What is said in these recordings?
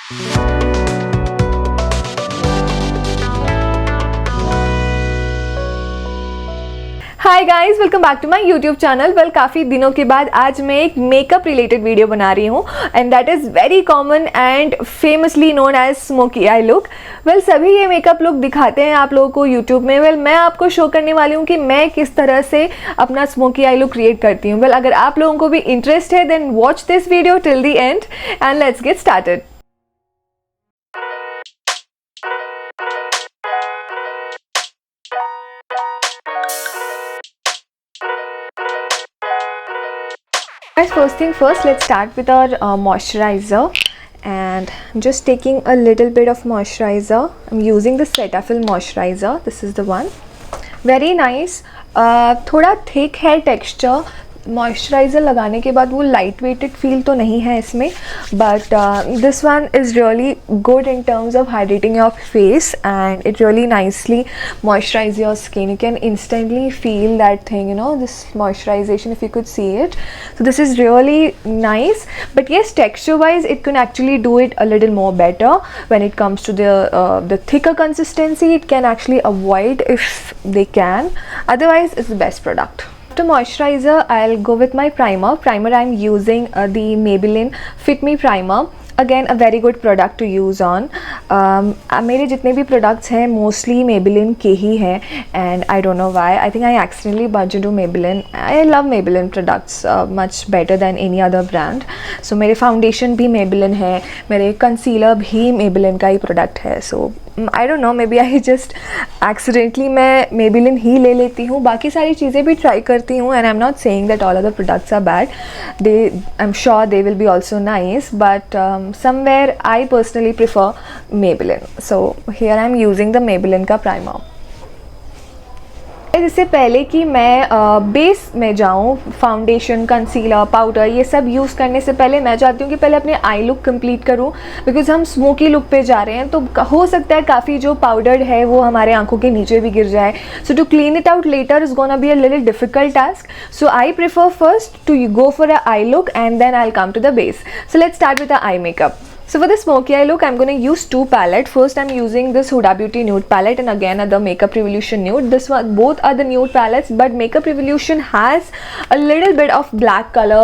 Hi guys, welcome back to my YouTube channel. Well, काफ़ी दिनों के बाद आज मैं एक मेकअप रिलेटेड वीडियो बना रही हूँ and that is very common and famously known as smokey eye look. Well, सभी ये मेकअप लुक दिखाते हैं आप लोगों को यूट्यूब में। वेल, मैं आपको शो करने वाली हूँ कि मैं किस तरह से अपना स्मोकी आई लुक क्रिएट करती हूँ। वेल, अगर आप लोगों को भी इंटरेस्ट है then watch this video till the end and let's get started. Guys, first thing first, let's start with our moisturizer, and I'm just taking a little bit of moisturizer. I'm using the Cetaphil moisturizer. This is the one. Very nice. थोड़ा thick है texture. Moisturiser लगाने के बाद वो light weighted feel तो नहीं है इसमें, but this one is really good in terms of hydrating your face and it really nicely moisturise your skin. You can instantly feel that thing, you know, this moisturization, if you could see it. So this is really nice, but yes, texture wise it can actually do it a little more better when it comes to the thicker consistency. It can actually avoid if they can, otherwise it's the best product. After moisturizer, I'll go with my primer. I'm using the Maybelline Fit Me Primer. Again, a very good product to use on. मेरे जितने भी products हैं mostly Maybelline के ही हैं, and I don't know why. I think I accidentally bumped into Maybelline. I love Maybelline products much better than any other brand. So मेरे foundation भी Maybelline है, मेरे concealer भी Maybelline का ही product है. So I don't know, maybe I just accidentally मैं Maybelline ही ले लेती हूँ. बाकी सारी चीज़ें भी try करती हूँ, and I'm not saying that all other products are bad. I'm sure they will be also nice, but somewhere I personally prefer Maybelline. So here I'm using the Maybelline का primer. इससे पहले कि मैं base में जाऊँ, foundation, concealer, powder ये सब use करने से पहले मैं चाहती हूँ कि पहले अपने आई लुक कंप्लीट करूँ, बिकॉज हम स्मोकी लुक पे जा रहे हैं. तो हो सकता है काफ़ी जो पाउडर है वो हमारे आंखों के नीचे भी गिर जाए. So to clean it out later is gonna be a little difficult task. So I prefer first to go for a eye look and then I'll come to the base. So let's start with the eye makeup. So for the smoky eye look, I'm going to use two palettes. First, I'm using this Huda Beauty nude palette, and again the Makeup Revolution nude. This one, both are the nude palettes, but Makeup Revolution has a little bit of black color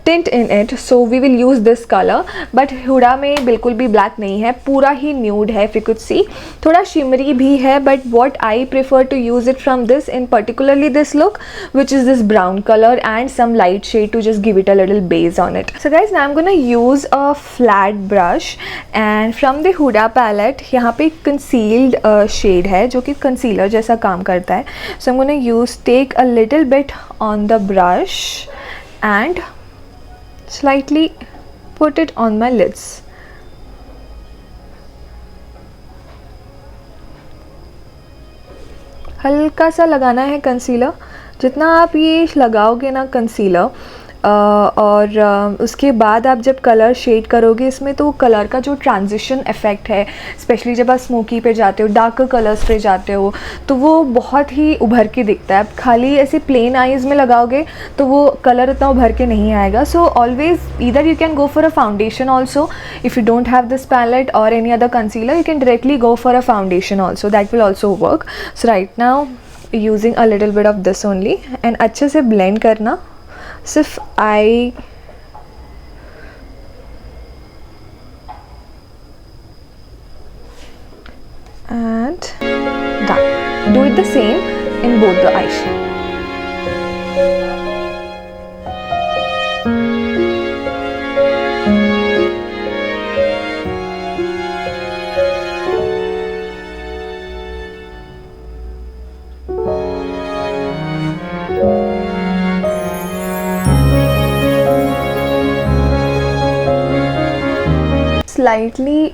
tint in it, so we will use this color. But Huda में बिल्कुल भी black नहीं है, पूरा ही nude है. If you could see, थोड़ा shimmery भी है, but what I prefer to use it from this, in particularly this look, which is this brown color and some light shade to just give it a little base on it. So guys, now I'm going to use a flat brush, and from the Huda palette यहाँ पे concealed shade है जो कि concealer जैसा काम करता है. So I'm going to take a little bit on the brush and slightly put it on my lids. हल्का सा लगाना है कंसीलर. जितना आप ये लगाओगे ना कंसीलर, और उसके बाद आप जब कलर शेड करोगे इसमें, तो कलर का जो ट्रांजिशन इफ़ेक्ट है, स्पेशली जब आप स्मोकी पे जाते हो, डार्कर कलर्स पे जाते हो, तो वो बहुत ही उभर के दिखता है. आप खाली ऐसे प्लेन आईज़ में लगाओगे तो वो कलर इतना उभर के नहीं आएगा. So always either you can go for a foundation also. If you don't have this palette or any other concealer, you can directly go for a foundation also. That will also work. So right now using a little bit of this only, and अच्छे से blend करना. सिर्फ आई and done. Do it the same in both the eyes. Slightly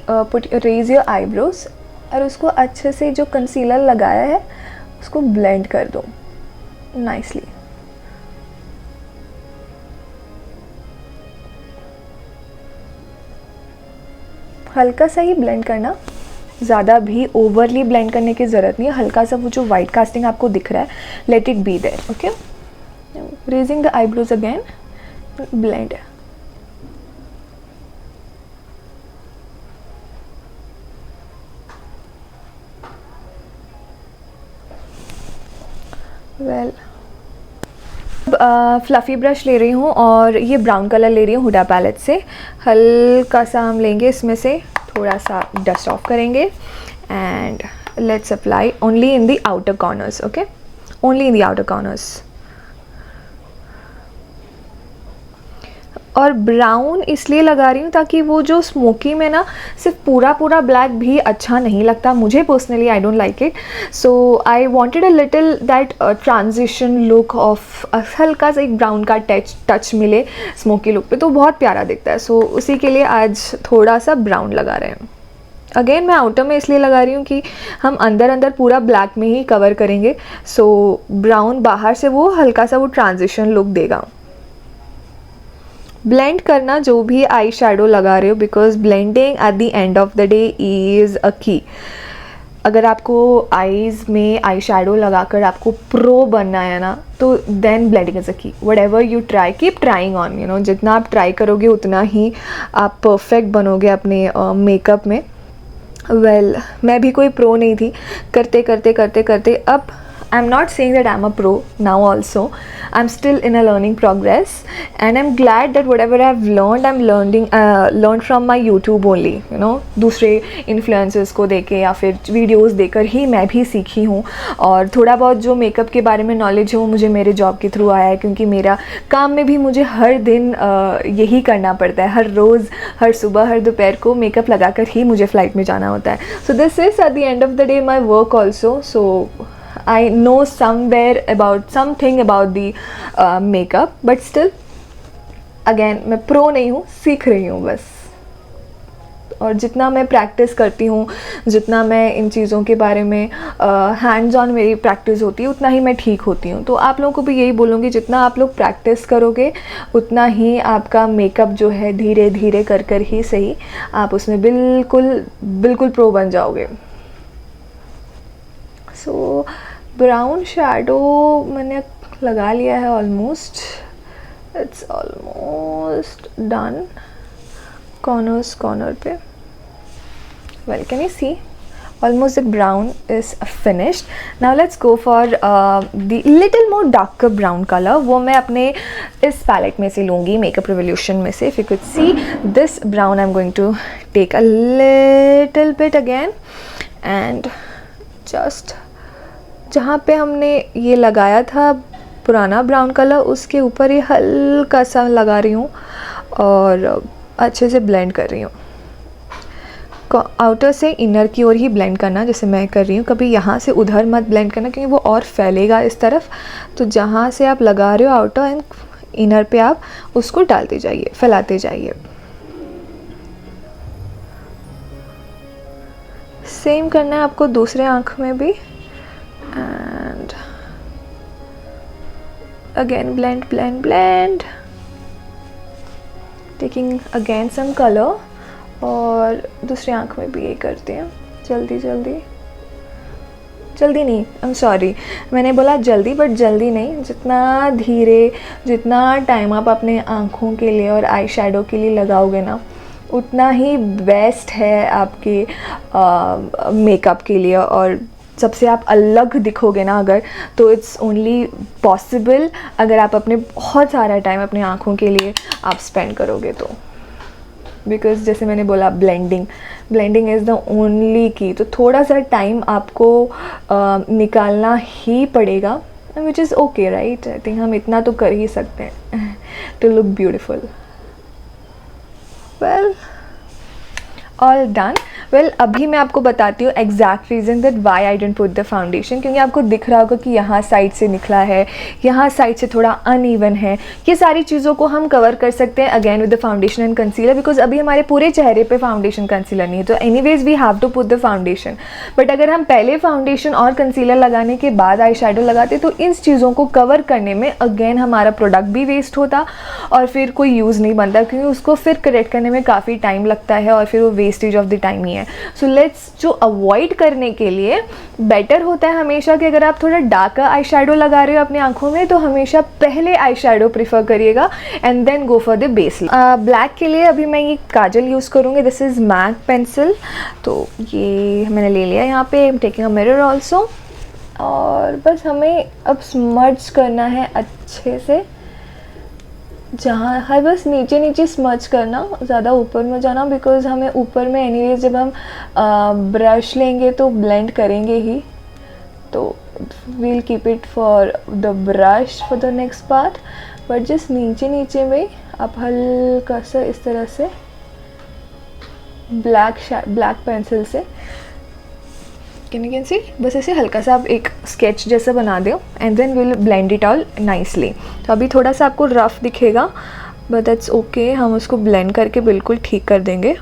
raise your eyebrows, और उसको अच्छे से जो concealer लगाया है उसको ब्लेंड कर दो नाइसली. हल्का सा ही ब्लेंड करना, ज़्यादा भी ओवरली ब्लेंड करने की ज़रूरत नहीं है. हल्का सा वो जो वाइट कास्टिंग आपको दिख रहा है, let it be there. Okay, raising the eyebrows again, blend. Well fluffy brush ले रही हूँ और ये ब्राउन कलर ले रही हूँ हुडा पैलेट से। हल्का सा हम लेंगे इसमें से, थोड़ा सा डस्ट ऑफ करेंगे and let's apply only in the outer corners, okay, only in the outer corners. और ब्राउन इसलिए लगा रही हूँ ताकि वो जो स्मोकी में ना सिर्फ पूरा पूरा ब्लैक भी अच्छा नहीं लगता मुझे personally, I don't like it. So I wanted a little that transition look of हल्का सा एक ब्राउन का टच मिले स्मोकी लुक पे, तो बहुत प्यारा दिखता है। सो उसी के लिए आज थोड़ा सा ब्राउन लगा रहे हैं। अगेन मैं आउटर में इसलिए लगा रही हूँ कि हम अंदर अंदर पूरा ब्लैक में ही कवर करेंगे, सो ब्राउन बाहर से वो हल्का सा वो ट्रांजिशन लुक देगा। ब्लेंड करना जो भी आई शेडो लगा रहे हो, because blending eight the end of the day is a की। अगर आपको आईज़ में आई शेडो लगाकर आपको प्रो बनना है ना, तो देन ब्लेंडिंग इज़ अ की। What ever you try, keep trying on, you know, जितना आप ट्राई करोगे उतना ही आप परफेक्ट बनोगे अपने मेकअप में। वेल मैं भी कोई प्रो नहीं थी, करते करते करते करते अब I'm not saying that I'm a pro now also. I'm still in a learning progress and I'm glad that whatever I've learned, I'm learned from my YouTube only, you know, दूसरे influencers को देखे या फिर videos देखकर ही मैं भी सीखी हूँ। और थोड़ा बहुत जो मेकअप के बारे में नॉलेज है वो मुझे मेरे जॉब के थ्रू आया है, क्योंकि मेरा काम में भी मुझे हर दिन यही करना पड़ता है। हर रोज़, हर सुबह, हर दोपहर को मेकअप लगाकर ही मुझे फ़्लाइट में जाना होता है। So this is eight the end of the day my work also. So I know something about the makeup, but still again मैं प्रो नहीं हूँ, सीख रही हूँ बस। और जितना मैं प्रैक्टिस करती हूँ, जितना मैं इन चीज़ों के बारे में हैंड्स ऑन मेरी प्रैक्टिस होती है, उतना ही मैं ठीक होती हूँ। तो आप लोगों को भी यही बोलूँगी, जितना आप लोग प्रैक्टिस करोगे उतना ही आपका मेकअप जो है धीरे धीरे कर कर ही सही आप उसमें बिल्कुल प्रो बन जाओगे। सो ब्राउन शेडो मैंने लगा लिया है almost, it's almost done corner पे। Well can you see almost the brown is finished. Now let's go for the little more darker brown color. वो मैं अपने इस पैलेट में से लूँगी, मेकअप रिवोल्यूशन में से। If you could see this brown, I'm going to take a little bit again and just जहाँ पे हमने ये लगाया था पुराना ब्राउन कलर, उसके ऊपर ये हल्का सा लगा रही हूँ और अच्छे से ब्लेंड कर रही हूँ। आउटर से इनर की ओर ही ब्लेंड करना, जैसे मैं कर रही हूँ। कभी यहाँ से उधर मत ब्लेंड करना, क्योंकि वो और फैलेगा इस तरफ। तो जहाँ से आप लगा रहे हो आउटर एंड इनर पे, आप उसको डालते जाइए, फैलाते जाइए। सेम करना है आपको दूसरे आँख में भी। And again blend, taking again some color। और दूसरी आँख में भी ये करते हैं। जल्दी नहीं, आई एम सॉरी, मैंने बोला जल्दी, बट जल्दी नहीं, जितना धीरे, जितना टाइम आप अपने आँखों के लिए और आई शेडो के लिए लगाओगे ना, उतना ही बेस्ट है आपके मेकअप के लिए। और सबसे आप अलग दिखोगे ना अगर, तो इट्स ओनली पॉसिबल अगर आप अपने बहुत सारा टाइम अपने आँखों के लिए आप स्पेंड करोगे तो। बिकॉज जैसे मैंने बोला, ब्लेंडिंग इज़ द ओनली की। तो थोड़ा सा टाइम आपको निकालना ही पड़ेगा, which is okay, right. I think हम इतना तो कर ही सकते हैं to look beautiful. Well all done. Well अभी मैं आपको बताती हूँ exact reason that why I didn't put the foundation, क्योंकि आपको दिख रहा होगा कि यहाँ साइड से निकला है, यहाँ साइड से थोड़ा अनइवन है। ये सारी चीज़ों को हम कवर कर सकते हैं again with the foundation and concealer, because अभी हमारे पूरे चेहरे पे फाउंडेशन कंसीलर नहीं है। तो anyways we have to put the foundation. But अगर हम पहले फाउंडेशन और कंसीलर लगाने के बाद आई शेडो लगाते तो इन चीज़ों को कवर करने में अगेन हमारा प्रोडक्ट भी वेस्ट होता और फिर कोई यूज़ नहीं बनता, क्योंकि उसको फिर करेक्ट करने में काफ़ी टाइम लगता है और फिर वो वेस्टेज ऑफ द टाइम ही है। सो लेट्स जो अवॉइड करने के लिए बेटर होता है हमेशा कि अगर आप थोड़ा डार्कर आई शेडो लगा रहे हो अपनी आंखों में, तो हमेशा पहले आई शेडो प्रीफर करिएगा and then go for the base. Black के लिए अभी मैं ये काजल यूज़ करूँगी। दिस इज़ मैक पेंसिल, तो ये मैंने ले लिया। यहाँ पे I am taking a mirror also और बस हमें अब स्मर्ज करना है अच्छे से, जहाँ है बस नीचे नीचे स्मर्ज करना, ज़्यादा ऊपर में जाना, बिकॉज हमें ऊपर में एनीवेज जब हम ब्रश लेंगे तो ब्लेंड करेंगे ही, तो we'll keep it for the brush for the next part. But just नीचे नीचे में आप हल्का सा इस तरह से ब्लैक पेंसिल से कैन सी बस ऐसे हल्का सा आप एक स्केच जैसा बना दो, and then will blend it all nicely. तो अभी थोड़ा सा आपको रफ दिखेगा, बट दैट्स ओके, हम उसको ब्लेंड करके बिल्कुल ठीक कर देंगे।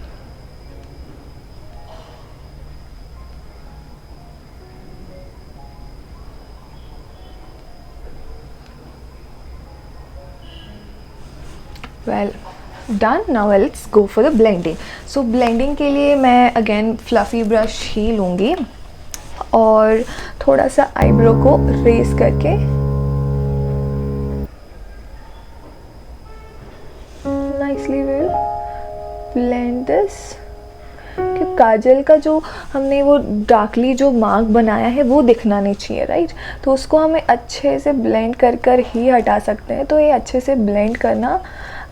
Well done, now let's go for the blending. So blending के लिए मैं अगेन फ्लफ़ी ब्रश ही लूँगी और थोड़ा सा आईब्रो को रेस करके नाइसली विल ब्लेंड दिस। कि काजल का जो हमने वो डार्कली जो मार्क बनाया है वो दिखना नहीं चाहिए, राइट? तो उसको हमें अच्छे से ब्लेंड कर कर ही हटा सकते हैं। तो ये अच्छे से ब्लेंड करना,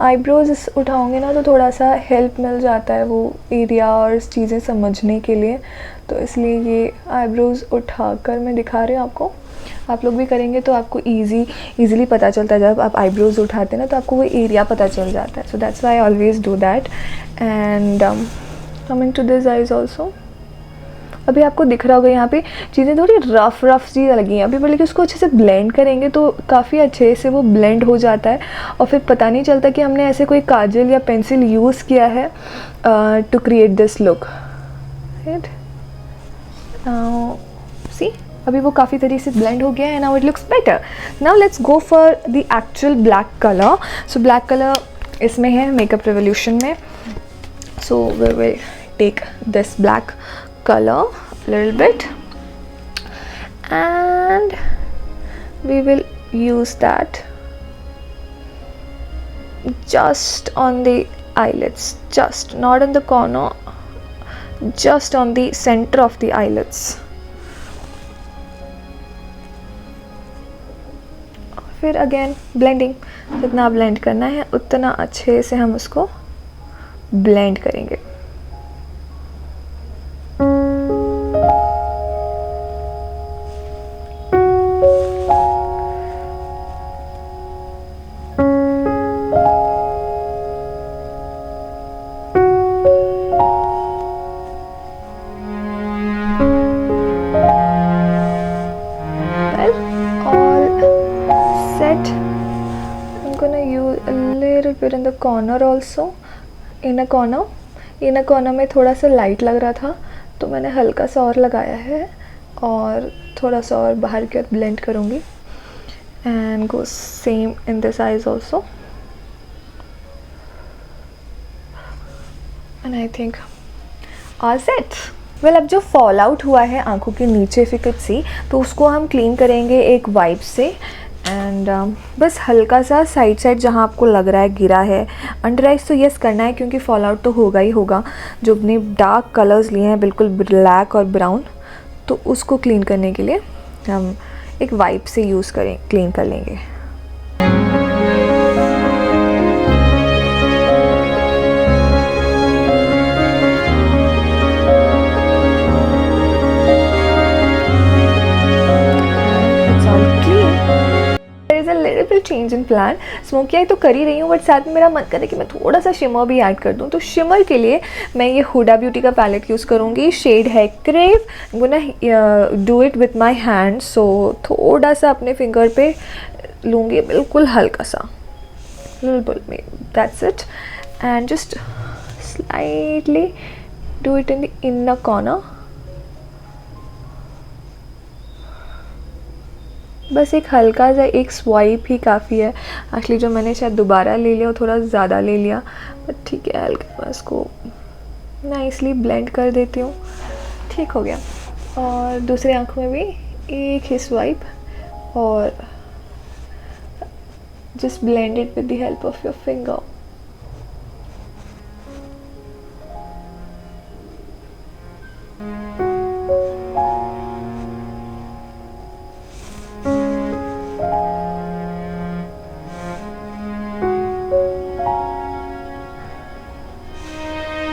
आईब्रोज उठाओगे ना तो थोड़ा सा हेल्प मिल जाता है वो एरिया और चीज़ें समझने के लिए। तो इसलिए ये आईब्रोज उठा कर मैं दिखा रही हूँ आपको। आप लोग भी करेंगे तो आपको ईज़िली पता चलता है। जब आप आईब्रोज उठाते हैं ना तो आपको वो एरिया पता चल जाता है। So that's why I always do that. And coming to this eyes also, अभी आपको दिख रहा होगा यहाँ पे चीज़ें थोड़ी रफ सी लगी हैं अभी, बल्कि उसको अच्छे से ब्लेंड करेंगे तो काफ़ी अच्छे से वो ब्लेंड हो जाता है और फिर पता नहीं चलता कि हमने ऐसे कोई काजल या पेंसिल यूज़ किया है to create this look, right? See अभी वो काफ़ी तरीके से ब्लेंड हो गया है, now it looks better. Now let's go for the actual black colour. So black colour इसमें है मेकअप रेवोल्यूशन में। So we will take this black color a little bit and we will use that just on the eyelids, just not in the corner, just on the center of the eyelids. फिर again blending, जितना blend करना है उतना अच्छे से हम उसको blend करेंगे। Well, all set. I'm gonna use a little bit in the corner also. Inner corner में थोड़ा सा लाइट लग रहा था तो मैंने हल्का सा और लगाया है और थोड़ा सा और बाहर की ओर ब्लेंड करूँगी। And go same in this eyes also. And I think all set. Well, अब जो फॉल आउट हुआ है आंखों के नीचे इफ यू कुड सी, तो उसको हम क्लीन करेंगे एक वाइप से। एंड बस हल्का सा साइड जहाँ आपको लग रहा है गिरा है, अंडर आइज तो यस करना है क्योंकि फॉल आउट तो होगा ही होगा। जो अपने डार्क कलर्स लिए हैं बिल्कुल ब्लैक और ब्राउन, तो उसको क्लीन करने के लिए हम एक वाइप से क्लीन कर लेंगे। चेंज इन प्लान, स्मोकी आई तो कर ही रही हूँ बट साथ में मेरा मन करे कि मैं थोड़ा सा शिमर भी ऐड कर दूँ। तो शिमर के लिए मैं ये हुडा ब्यूटी का पैलेट यूज़ करूँगी, शेड है Crave. Gonna do it with my hand, so थोड़ा सा अपने फिंगर पे लूँगी, बिल्कुल हल्का सा, that's it. And just slightly do it in the inner corner. बस एक हल्का सा एक स्वाइप ही काफ़ी है। एक्चुअली जो मैंने शायद दोबारा ले लिया वो थोड़ा ज़्यादा ले लिया, बट ठीक है, हल्का बस को नाइसली ब्लेंड कर देती हूँ, ठीक हो गया। और दूसरी आँखों में भी एक ही स्वाइप और just blend it with the help of your finger.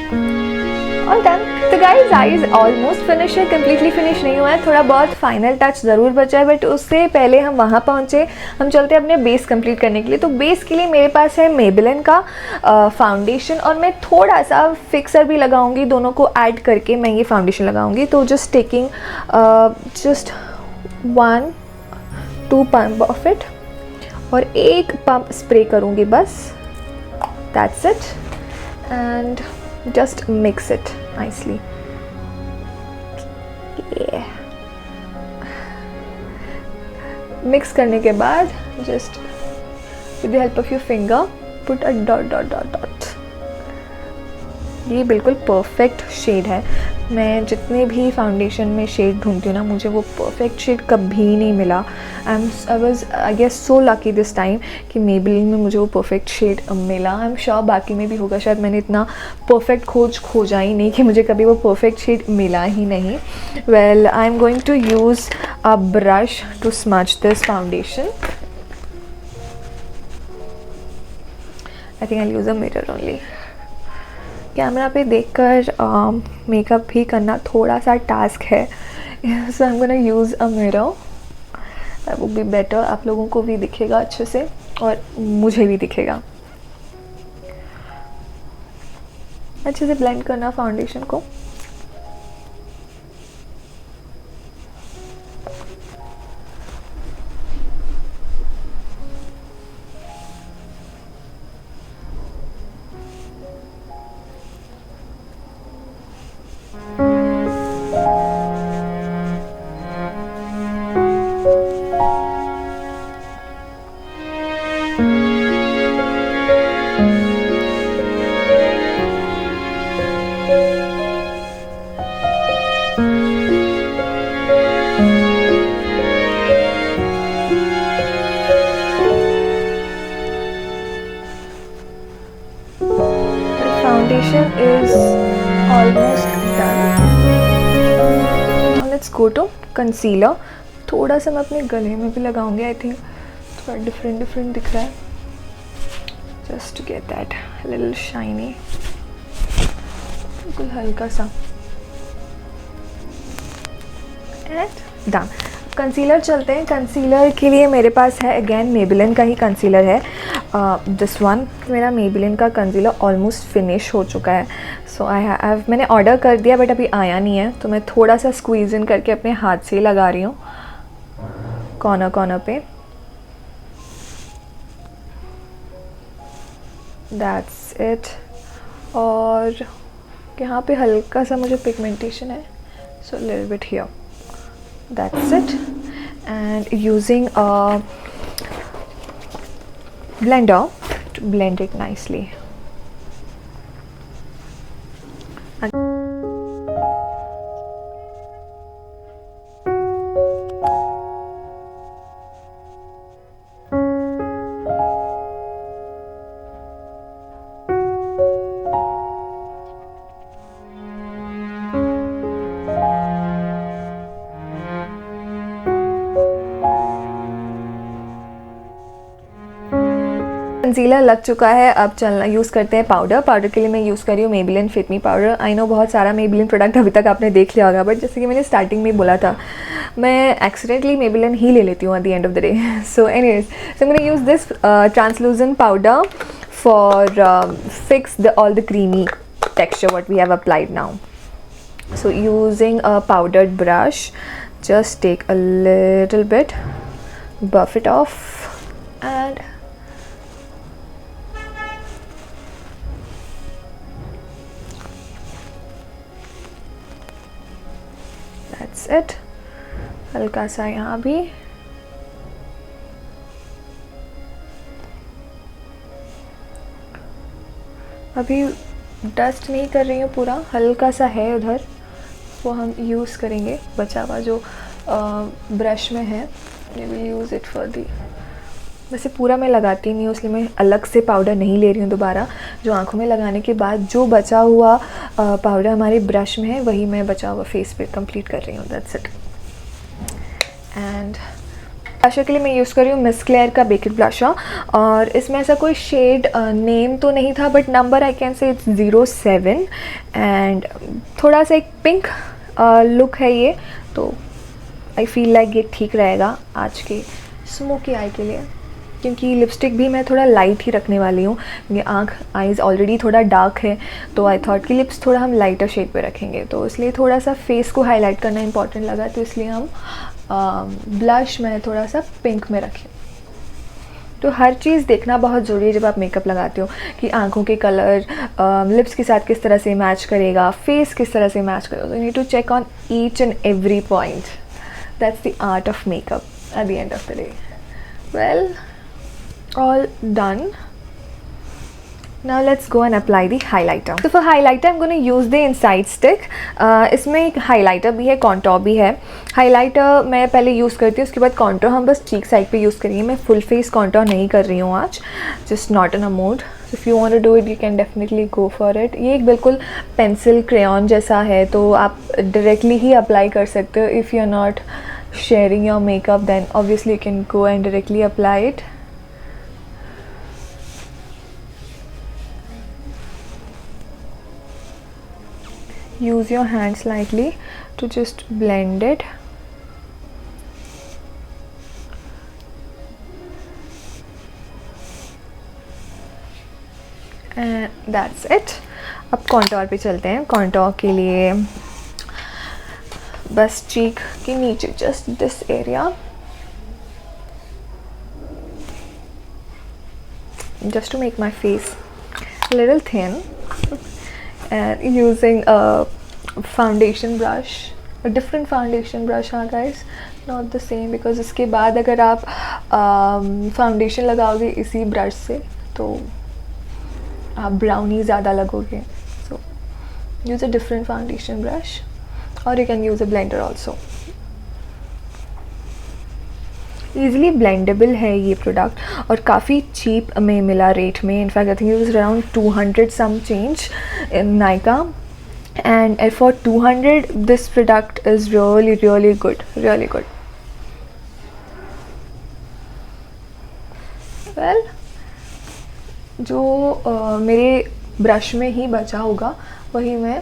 और डन। तो गाइस आईज ऑलमोस्ट फिनिश है, कम्प्लीटली फिनिश नहीं हुआ है, थोड़ा बहुत फाइनल टच ज़रूर बचा है, बट उससे पहले हम वहाँ पहुँचे। हम चलते हैं अपने बेस कंप्लीट करने के लिए। तो बेस के लिए मेरे पास है मेबेलिन का फाउंडेशन, और मैं थोड़ा सा फिक्सर भी लगाऊंगी, दोनों को ऐड करके मैं ये फाउंडेशन लगाऊंगी। तो just taking just 1-2 pump of it, और एक पंप स्प्रे करूँगी बस, that's it, and just mix it nicely. Yeah. Mix करने के बाद just with the help of your finger put a dot. ये बिल्कुल परफेक्ट शेड है। मैं जितने भी फाउंडेशन में शेड ढूंढती हूँ ना, मुझे वो परफेक्ट शेड कभी नहीं मिला। I was I guess so lucky this time कि मेबेलिन में मुझे वो परफेक्ट शेड मिला। आई एम श्योर बाकी में भी होगा, शायद मैंने इतना परफेक्ट खोजा ही नहीं कि मुझे कभी वो परफेक्ट शेड मिला ही नहीं। Well, I am going to use a brush to smudge this foundation. I think I use a mirror only. Camera पे देखकर मेकअप भी करना थोड़ा सा टास्क है, so I am gonna use a mirror, that would be better. आप लोगों को भी दिखेगा अच्छे से और मुझे भी दिखेगा। अच्छे से ब्लेंड करना फाउंडेशन को। Foundation is almost done. Now let's go to concealer. थोड़ा सा मैं अपने गले में भी लगाऊंगी। आई थिंक थोड़ा डिफरेंट दिख रहा है, just to get that little shiny, बिल्कुल हल्का सा, एंड डन। कंसीलर चलते हैं। कंसीलर के लिए मेरे पास है अगेन मेबेलिन का ही कंसीलर है, दिस वन। मेरा मेबेलिन का कंसीलर ऑलमोस्ट फिनिश हो चुका है, सो मैंने ऑर्डर कर दिया बट अभी आया नहीं है, तो मैं थोड़ा सा स्क्वीज़ इन करके अपने हाथ से ही लगा रही हूँ कॉर्नर पे। That's it. और यहाँ पे हल्का सा मुझे पिगमेंटेशन है, so little bit here, that's it, and using a blender to blend it nicely. Concealer लग चुका है, अब चलना यूज़ करते हैं पाउडर। पाउडर के लिए मैं यूज़ कर रही हूँ Maybelline fit me powder. I know बहुत सारा मेबेलिन प्रोडक्ट अभी तक आपने देख लिया होगा, बट जैसे कि मैंने स्टार्टिंग में बोला था, मैं एक्सीडेंटली मेबेलिन ही ले लेती हूँ eight the end of the day. So anyways, so I am gonna use this translucent powder for fix all the creamy texture what we have applied now. So using a powdered brush, just take a little bit, buff it off, and that's it. हल्का सा यहाँ भी, अभी dust नहीं कर रही हूँ पूरा, हल्का सा है उधर, वो हम यूज़ करेंगे बचा हुआ जो ब्रश में है। We will use it for the, वैसे पूरा मैं लगाती नहीं हूँ, इसलिए मैं अलग से पाउडर नहीं ले रही हूँ दोबारा। जो आँखों में लगाने के बाद जो बचा हुआ पाउडर हमारे ब्रश में है, वही मैं बचा हुआ फेस पे कंप्लीट कर रही हूँ। That's it. एंड ब्लशर के लिए मैं यूज़ कर रही हूँ मिस क्लेयर का बेकेड ब्लशर, और इसमें ऐसा कोई शेड नेम तो नहीं था, but number I can say it's 07, and थोड़ा सा एक पिंक लुक है ये, तो आई फील लाइक ये ठीक रहेगा आज के स्मोकी आई के लिए, क्योंकि लिपस्टिक भी मैं थोड़ा लाइट ही रखने वाली हूँ, क्योंकि आईज़ ऑलरेडी थोड़ा डार्क है, तो आई थॉट कि लिप्स थोड़ा हम लाइटर शेड पे रखेंगे, तो इसलिए थोड़ा सा फेस को हाईलाइट करना इंपॉर्टेंट लगा, तो इसलिए हम ब्लश में थोड़ा सा पिंक में रखें। तो हर चीज़ देखना बहुत ज़रूरी है जब आप मेकअप लगाते हो, कि आंखों के कलर लिप्स के साथ किस तरह से मैच करेगा, फेस किस तरह से मैच करेगा, you need to check on each and every point. That's the art of makeup at the end of the day. Well, all done. Now let's go and apply the highlighter. So for highlighter I'm going to use the inside stick. इसमें एक highlighter भी है, contour भी है। highlighter मैं पहले use करती हूँ, उसके बाद contour हम बस cheek side पे यूज़ करेंगे। मैं full face contour नहीं कर रही हूँ आज, just not in a mood. So if you want to do it you can definitely go for it. ये एक बिल्कुल pencil crayon जैसा है, तो आप directly ही apply कर सकते हो। If you're not sharing your makeup then obviously you can go and directly apply it. Use your hand slightly to just blend it. And that's it. अब कॉन्टोर पे चलते हैं। कॉन्टोर के लिए बस चीक के नीचे just this area, just to make my face a little thin. And using a foundation brush, a different foundation brush, हाँ guys, not the same, because इसके बाद अगर आप फाउंडेशन लगाओगे इसी ब्रश से तो आप ब्राउनी ज़्यादा लगोगे, so use a different foundation brush or you can use a blender also. Easily blendable है ये प्रोडक्ट, और काफ़ी चीप में मिला रेट में। In fact I think it was around 200 some change in Nykaa, and for 200 this product is really really good, really good. Well, जो मेरे brush में ही बचा होगा वही मैं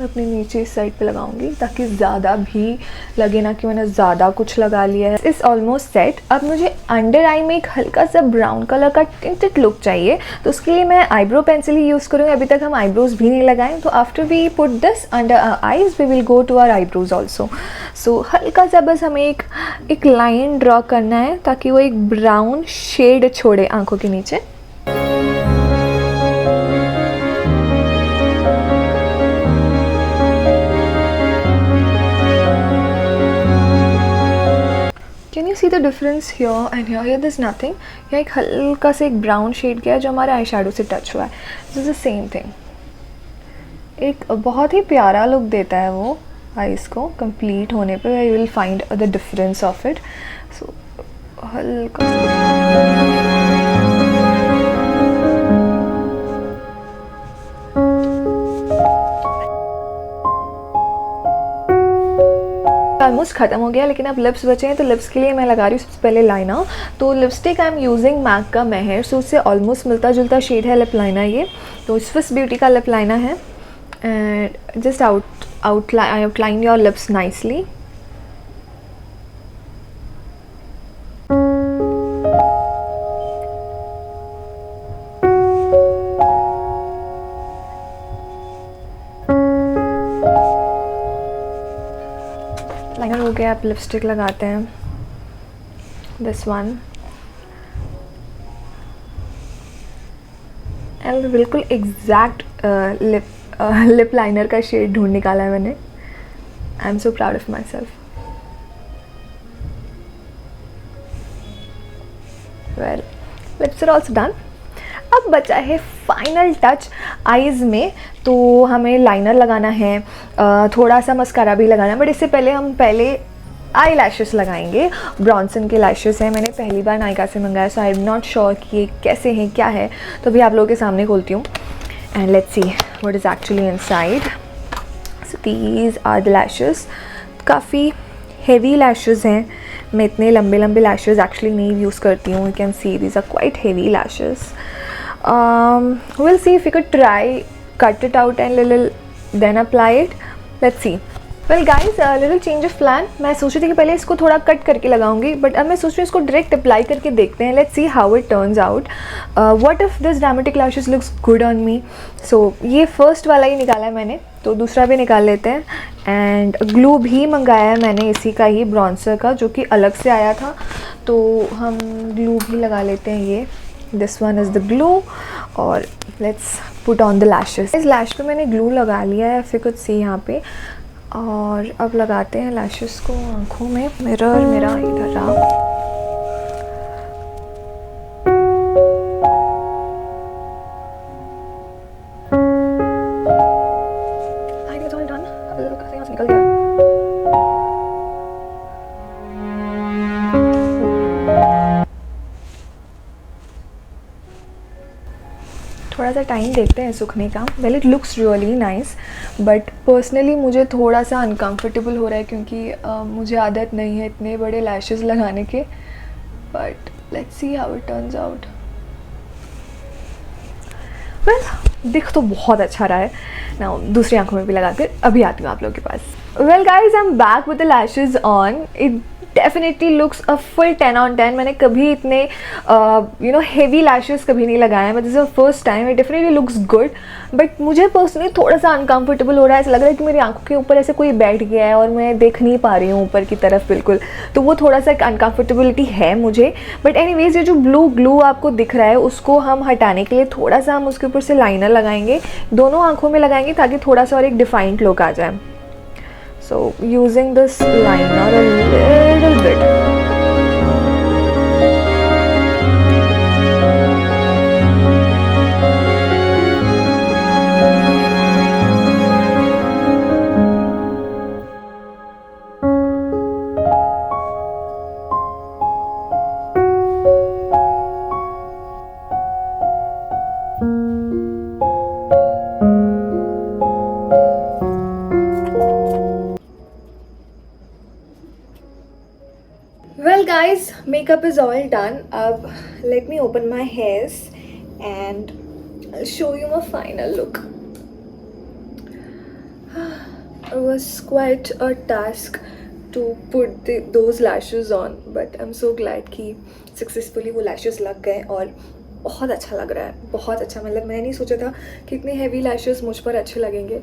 अपने नीचे इस साइड पे लगाऊंगी, ताकि ज़्यादा भी लगे ना कि मैंने ज़्यादा कुछ लगा लिया है। इस ऑलमोस्ट सेट। अब मुझे अंडर आई में एक हल्का सा ब्राउन कलर का टिंटेड लुक चाहिए, तो उसके लिए मैं आईब्रो पेंसिल ही यूज़ करूँगी। अभी तक हम आईब्रोज भी नहीं लगाएं, तो after we put this under eyes we will go to our eyebrows also. So हल्का सा बस हमें एक लाइन ड्रॉ करना है, ताकि वो एक ब्राउन शेड छोड़े आँखों के नीचे। Can you see the difference here and here? Here this nothing. यहाँ एक हल्का से एक ब्राउन शेड गया है जो हमारे आई शेडो से टच हुआ है। This is the same thing. एक बहुत ही प्यारा लुक देता है वो आईज़ को। कंप्लीट होने पे you will find the difference of it. So हल्का ऑलमोस्ट ख़त्म हो गया, लेकिन अब लिप्स बचे हैं, तो लिप्स के लिए मैं लगा रही हूँ सबसे पहले लाइनर। तो lipstick I am using MAC का मेहर, सो उससे ऑलमोस्ट मिलता जुलता शेड है लिप लाइनर ये। तो स्विस ब्यूटी का लिप लाइनर है, and just outline your lips nicely. Liner हो गया, आप लिपस्टिक लगाते हैं, दिस वन। एंड बिल्कुल एग्जैक्ट लिप लाइनर का शेड ढूंढ निकाला है मैंने। I am so proud of myself. Well, lips are also done. अब बचा है फाइनल टच आईज़ में, तो हमें लाइनर लगाना है, थोड़ा सा मस्कारा भी लगाना है, बट इससे पहले हम आई लैशेस लगाएंगे। ब्रॉन्सन के लैशेस हैं, मैंने पहली बार नायका से मंगाया, सो आई एम नॉट श्योर कि ये कैसे हैं, क्या है, तो अभी आप लोगों के सामने खोलती हूँ and let's see what is actually inside. So these are the lashes. काफ़ी हेवी लैशेस हैं, मैं इतने लंबे लंबे लैशेज़ एक्चुअली नहीं यूज़ करती हूँ. You can see these are quite heavy lashes. We'll see if we could try cut it out and little then apply it. Let's see. Well guys, a little change of plan. मैं सोच रही थी कि पहले इसको थोड़ा cut करके लगाऊंगी, बट अब मैं सोच रही हूँ इसको डायरेक्ट अप्लाई करके देखते हैं. Let's see how it turns out. What if this dramatic lashes looks good on me. So ये फर्स्ट वाला ही निकाला है मैंने, तो दूसरा भी निकाल लेते हैं. एंड ग्लू भी मंगाया है मैंने इसी का ही, ब्रॉन्सर का, जो कि अलग से आया था. तो हम ग्लू भी लगा लेते हैं. ये this one is the glue. और let's put on the lashes. इस लैश पे मैंने ग्लू लगा लिया है, फिर कुछ सी यहाँ पे. और अब लगाते हैं लैशेस को आँखों में. मिरर मेरा इधर रहा. निकल गया. थोड़ा सा टाइम देते हैं सूखने का. Well it looks really nice, but personally मुझे थोड़ा सा अनकम्फर्टेबल हो रहा है क्योंकि मुझे आदत नहीं है इतने बड़े लैशेस लगाने के. But let's see how it turns out. Well दिख तो बहुत अच्छा रहा है ना. दूसरी आंखों में भी लगा कर अभी आती हूँ आप लोगों के पास. Well guys, I am back with the lashes on. It definitely looks a full 10 on 10. मैंने कभी इतने हेवी लैशेस कभी नहीं लगाए, but this is first time. It definitely looks good, but मुझे पर्सनली थोड़ा सा अनकम्फर्टेबल हो रहा है. ऐसा लग रहा है कि मेरी आंखों के ऊपर ऐसे कोई बैठ गया है और मैं देख नहीं पा रही हूँ ऊपर की तरफ बिल्कुल. तो वो थोड़ा सा एक अनकम्फर्टेबिलिटी है मुझे. बट एनीवेज, ये जो ब्लू ग्लू आपको दिख रहा है उसको हम हटाने के लिए थोड़ा सा हम उसके ऊपर से लाइनर लगाएंगे. दोनों आँखों में लगाएंगे ताकि थोड़ा सा और एक डिफाइंड लुक आ जाए. So using this liner a little bit. Well guys, makeup is all done. Let me open my hairs and I'll show you my final look. It was quite a task to put those lashes on, but I'm so glad कि successfully वो lashes लग गए और बहुत अच्छा लग रहा है. बहुत अच्छा. मतलब मैंने नहीं सोचा था कि इतने heavy lashes मुझ पर अच्छे लगेंगे,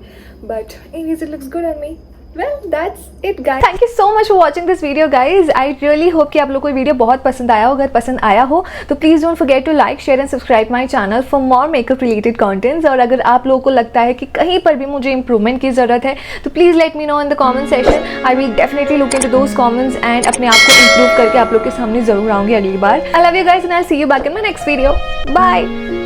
but anyways it looks good on me. Well, that's it guys. Thank you so much for watching this video guys. I really hope कि आप लोगों को ये वीडियो बहुत पसंद आया हो. अगर पसंद आया हो तो please don't forget to like, share and subscribe my channel for more makeup related contents. और अगर आप लोगों को लगता है कि कहीं पर भी मुझे इंप्रूवमेंट की ज़रूरत है तो please let me know in the comment section. I will definitely look into those comments and अपने आप को इंप्रूव करके आप लोग के सामने ज़रूर आऊँगी अगली बार. I love you guys and I will see you back in my next video. Bye.